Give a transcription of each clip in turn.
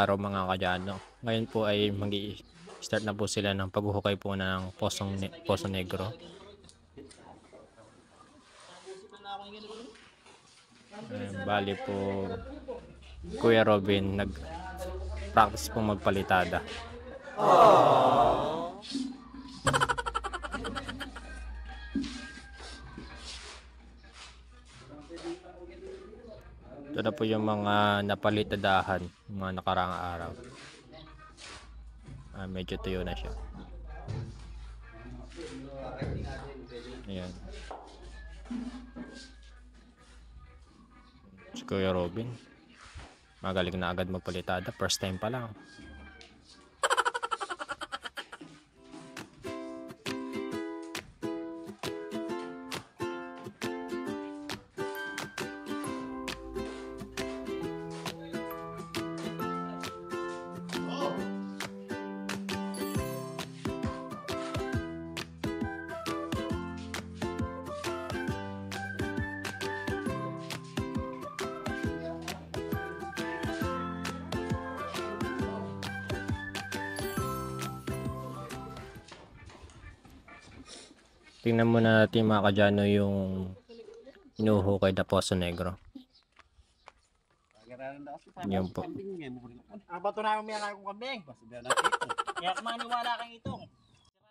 araw mga kadyano. Ngayon po ay start na po sila ng paghuhukay po ng Poso Negro. Bali po Kuya Robin nag-practice po magpalitada. Ito na po yung mga napalitadahan mga nakaraang araw. Medyo tuyo na siya. Ayan. Si Kuya Robin magaling na agad magpalitada, first time pa lang. Tingnan muna natin mga kadyano yung inuhukay na Poso Negro. Yan po. Bato na may akong kambing. Kaya maniwala kang itong.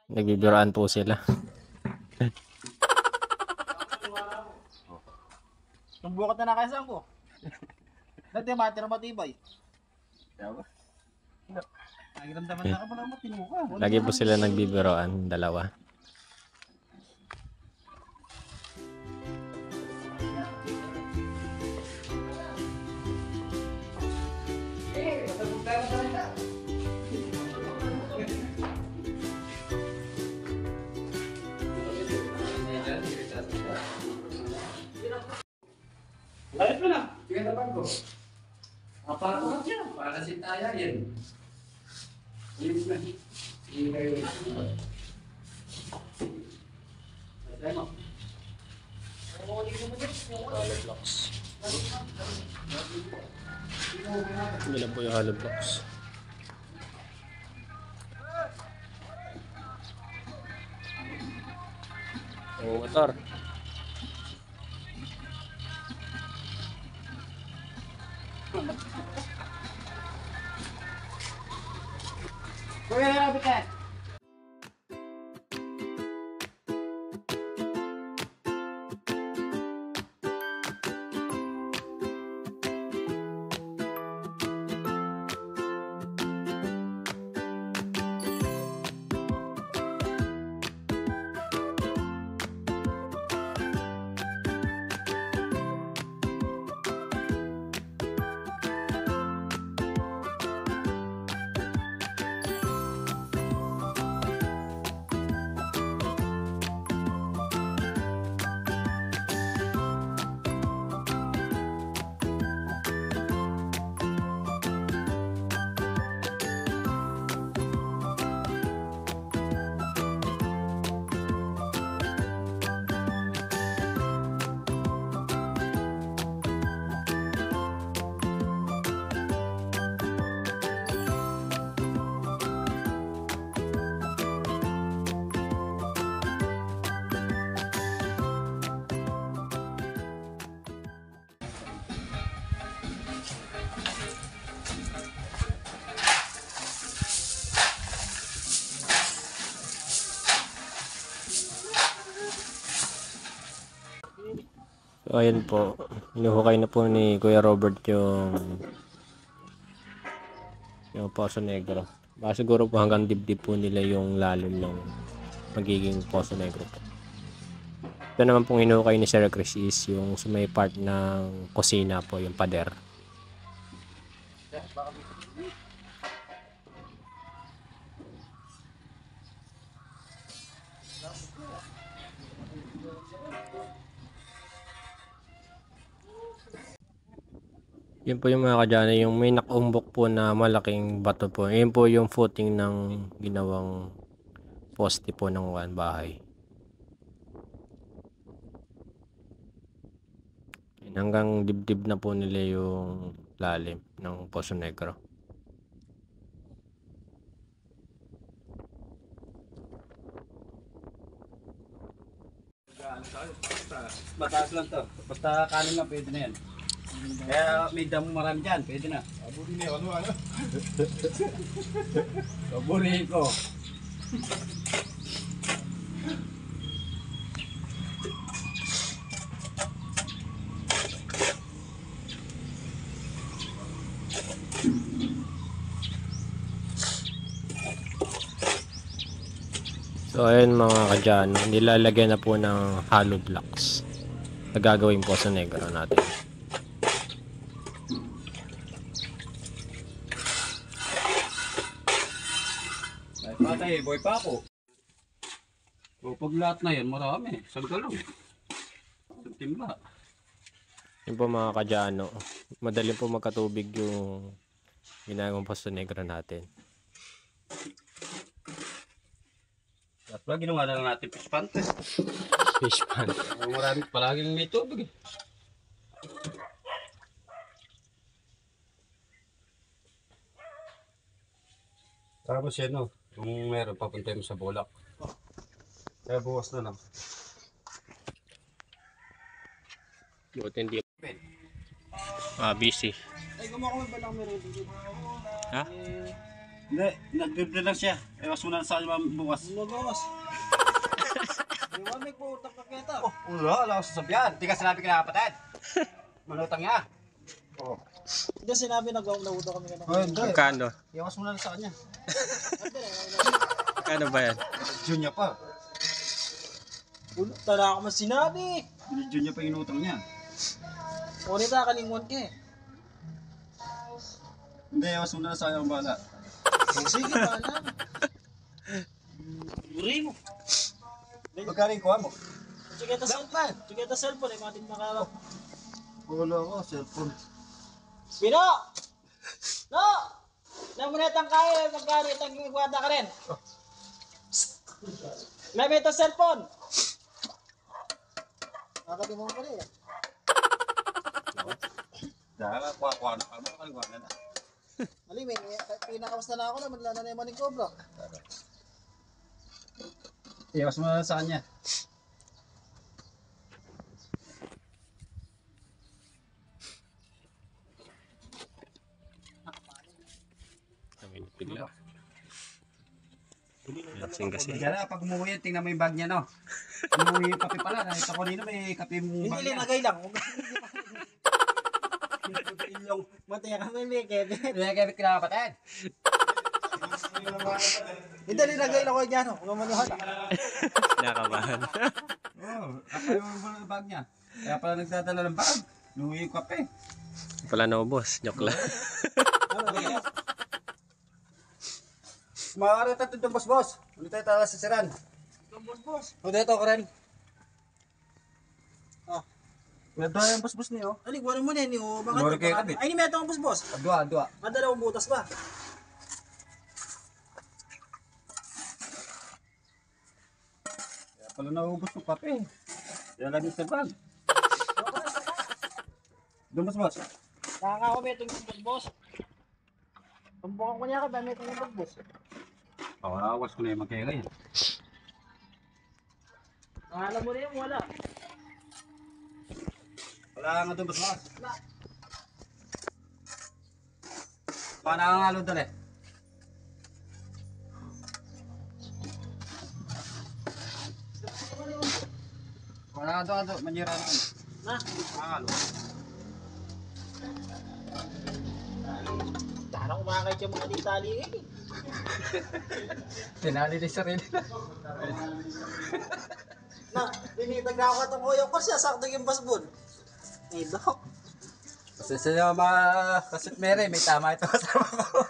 Nagbibiroan po sila. Yung bukat na nakaisang ko. Dati matira matibay. Nagiramdaman na ka pala matino ka. Lagi po sila nagbibiroan, dalawa. Ayos mo na. Sige na ko. Apa ko siya? Para si Taya yan. Ayos na. Sige kayo. Ayos mo. Hollow blocks. Ilan po yung hollow blocks? Motor. Kuya na bitan. So ayun po, inuhukay na po ni Kuya Robert yung Poso Negro. Baka siguro po hanggang dibdib po nila yung lalim ng magiging Poso Negro po. Ito naman pong inuhukay ni Sir Chris is yung sa may part ng kusina po, yung pader. Yun po yung mga kadyano, yung may nakaumbok po na malaking bato po. Yun po yung footing ng ginawang poste po ng bahay. Hanggang dibdib na po nila yung lalim ng Poso Negro. Mataas lang to. Basta kanin lang, pwede na yan. Kaya may damo marami dyan, pwede na. Abuli niya, ano? Paborin ko. So ayun mga kadyano, nilalagyan na po ng hollow blocks na gagawin po sa negro natin. Ay, patay, boy pa ako. O pag lahat na yan, marami. Saan ka lang? Sa timba. Yun po mga kadyano, madali po magkatubig yung ginagawang pasto negro natin. At pag ginawa na lang natin fish pan. Fish pan. Marami palaging may tubig eh. Tapos yan o, kung meron papunta mo sa bulak. Kaya bukas na lang. Buti hindi. Busy. Ay, gumawa ko ba lang meron dito? Ha? Hindi, nag-dribble lang siya. Ewas mo na sa kanya bukas. Nagawas. Iwan may po utak ka kita. Oh, wala ko sasabihan. Di ka sinabi ka nakapatid. Manutang niya. Oh. Hindi sinabi nag-nauto kami ka Oh, hindi. Magkano? Iwas mo na lang sa kanya. Magkano ba yan? Junior pa. Tala ako man sinabi. Junior pa yung inutang niya. Ngunit nakalingon ka eh. Hindi, iwas mo na lang sa kanya ang bala. Sige, pala. Guri mo. Magkano yung kuha mo? Sige ta cellphone. Sige ta cellphone. Ay mating makawak. Wala ko, cellphone. Pino! No! Namunetang kaya. Magkano itang gwada ka rin. Lami ito cellphone. Nakatimuhan ka rin. Dahil, kuha na. Kuha na. Ali, may pinakamusta na ako na madala na yung maning cobra. Iwas mo na lang sa kanya. Bigla. Lasing kasi. Diyan pag umuwi yan, tingnan mo yung bag niya, no? Umuwi yung kape pala. Nakita ko nino may kape mong bag Hindi niya. linagay lang. Yung mataya kami may Kevin. Kaya kaya kinakapatid. Hindi linagay lang ko dyan. Kung manuhan. Nakabahan. Oo, ako yung bag niya. Kaya pala nagdadala ng bag. Umuwi yung kape. Pala naubos. Joke lang. Makarita ito itong boss. Ulit tayo tala sa siran. Boss. O dito ko rin. Ah. Ganda yung boss niyo. Ali, wala mo na yun. Lori kayo kabit. Ay, ni meto ang boss. Adwa. Madalawang butas ba? Kaya pala naubos yung kape. Kaya lagi sa bag. Doon boss. Nakakakomento yung boss. Tumbukan ko niya ka, dami ko yung boss. Awas ko na yung magkaya yan. Alam mo na yun, wala. Wala nga doon boss. Paano nakangalo dali? Wala nga doon. Manira na. Na? Nakangalo. Sana kumakait yung mga ditali eh. Tinali ni sarili na. Na, binitag na ako itong kuya ko siya, sakto yung basbon. Eh, dok. Kasi sa mga kasit mere, may tama ito kasama ko.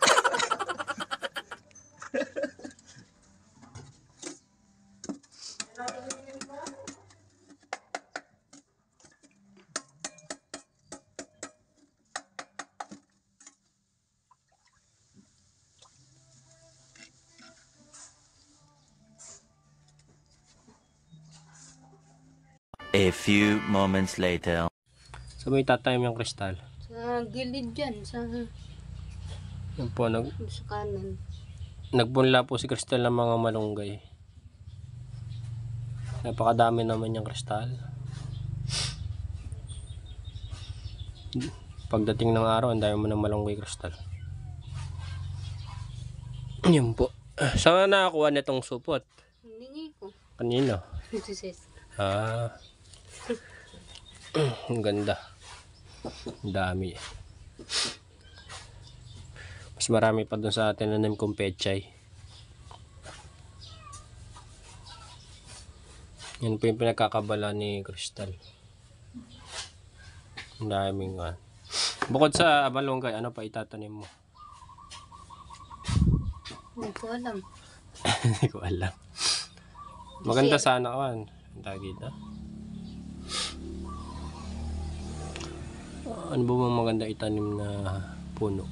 A few moments later. So may tatime yung kristal. Sa gilid dyan, sa Yun po, sa kanan. nagbunla po si kristal ng mga malunggay. Napakadami naman yung kristal. Pagdating ng araw, ang dami mo ng malunggay kristal. Yun po. Saan na nakakuha nitong supot? Hindi ko. Kanino? Sis. Ah, ang ganda. Ang dami. Mas marami pa dun sa tinanim kong pechay. Yan po yung pinagkakabala ni Crystal. Ang daming bukod sa malunggay, ano pa itatanim mo? Hindi ko alam. Hindi ko alam. Maganda sana ang tawag dito. Ano ba bang maganda itanim na puno?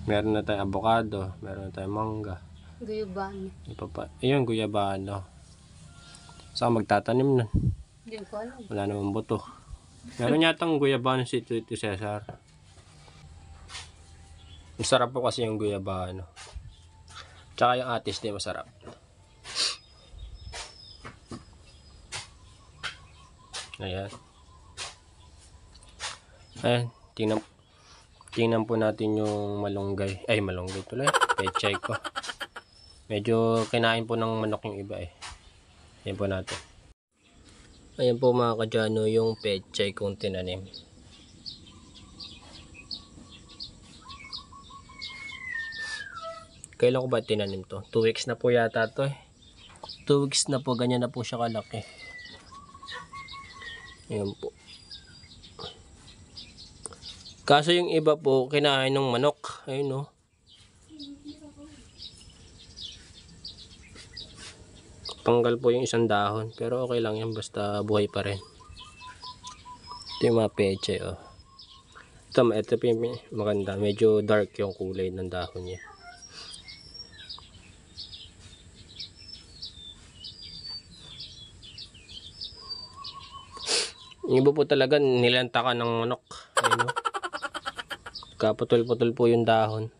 Meron na tayong avocado, meron na tayong mangga. Guyabano. Ayun, guyabano. Saan magtatanim nun? Hindi ko alam. Wala namang buto. Meron yatang guyabano si Tito Cesar. Masarap po kasi yung guyabano. Tsaka yung atis din masarap. Ayan. Ayan. Tingnan po natin yung malunggay. Ay, malunggay tuloy. Pechay ko. Medyo kinain po ng manok yung iba eh. Ayan po natin. Ayan po mga kadyano yung pechay kong tinanim. Kailan ko ba tinanim to? 2 weeks na po yata to eh. 2 weeks na po, ganyan na po siya kalaki. Ayan po. Kaso yung iba po, kinain ng manok. Ayun no. Tanggal po yung isang dahon. Pero okay lang yan, basta buhay pa rin. Ito yung mga peche oh. Ito po yung maganda. Medyo dark yung kulay ng dahon niya. Yung iba po talaga nilantakan ng manok. Ayun no. Kaputol-putol po yung dahon.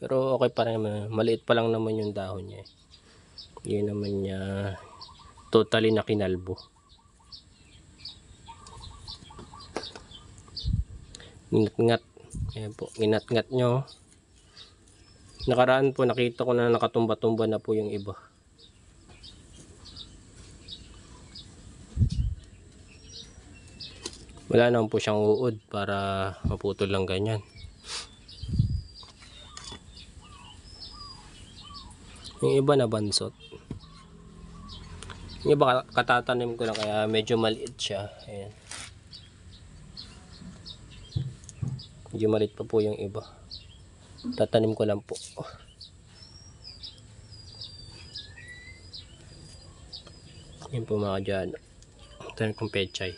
Pero okay pa rin naman. Maliit pa lang naman yung dahon niya. Hindi naman niya totally na kinalbo. Ingat-ngat. Ayan po. Ingat-ngat nyo. Nakaraan po nakita ko na nakatumba-tumba na po yung iba. Wala naman po siyang uod para maputol lang ganyan. Yung iba na bansot. Yung iba katatanim ko lang kaya medyo maliit siya. Ayan. Medyo maliit pa po yung iba. Tatanim ko lang po. Yan po mga dyan. Tanim kong pechay.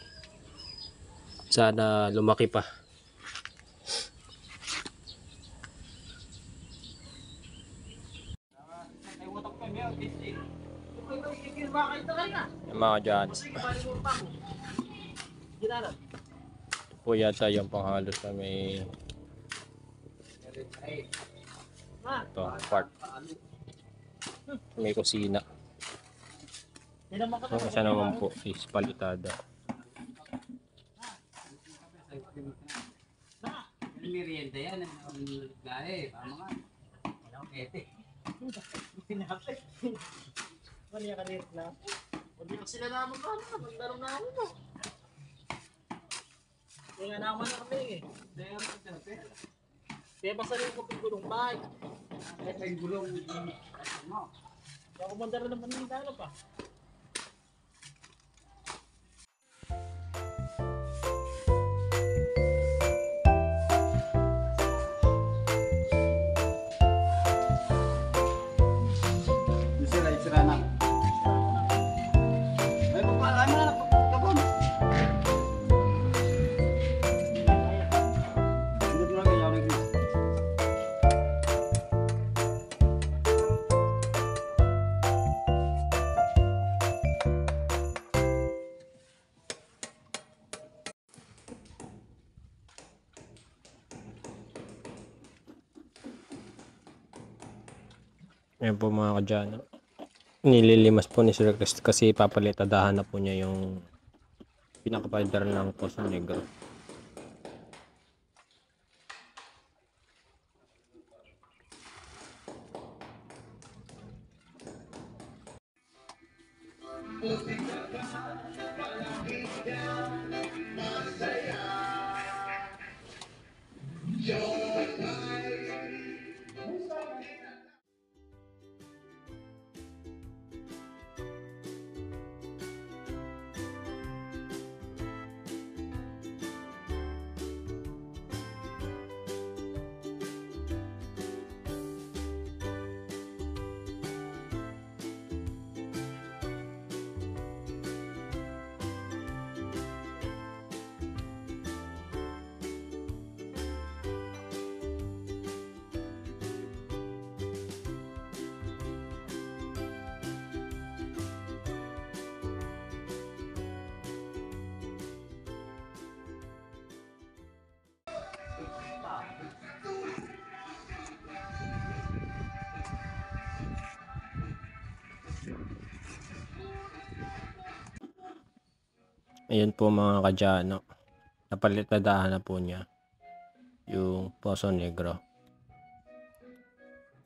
Sana lumaki pa. Yung mga dyan. Ito po yata yung panghalos na may ito, part. May kusina. So, isa naman po is palitada. Merienda yan. Ang lahe. Tama nga. Wala akong ete. Mali ka rin na. Huwag na sila naman ka na. Maglaro na ako mo. Kaya nga naman na kami eh. Kaya basta rin ko pagulong bahay. Ito yung gulong. Kaya kumanda rin naman yung dalo pa. Sira na. Ay, papalaan mo na kapon. Hindi mo lang kaya ulit. Ayan po mga kadyano. nililimas po ni Sir Chris kasi papalitadahan na po niya yung pinakapalidar ng Poso Negro. Ayun po mga kadyano, napalitadahan na po niya yung Poso Negro.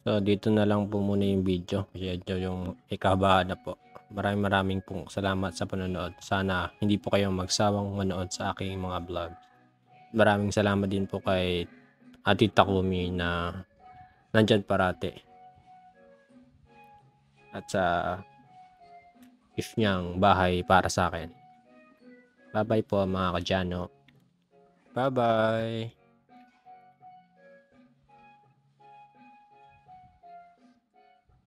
So dito na lang po muna yung video kasi ito yung ikabahan na po. Maraming pong salamat sa panonood. Sana hindi po kayong magsawang manood sa aking mga vlog. Maraming salamat din po kay Ate Takumi na nandyan parate. At sa if niyang bahay para sa akin. Bye-bye po mga kadyano. Bye-bye.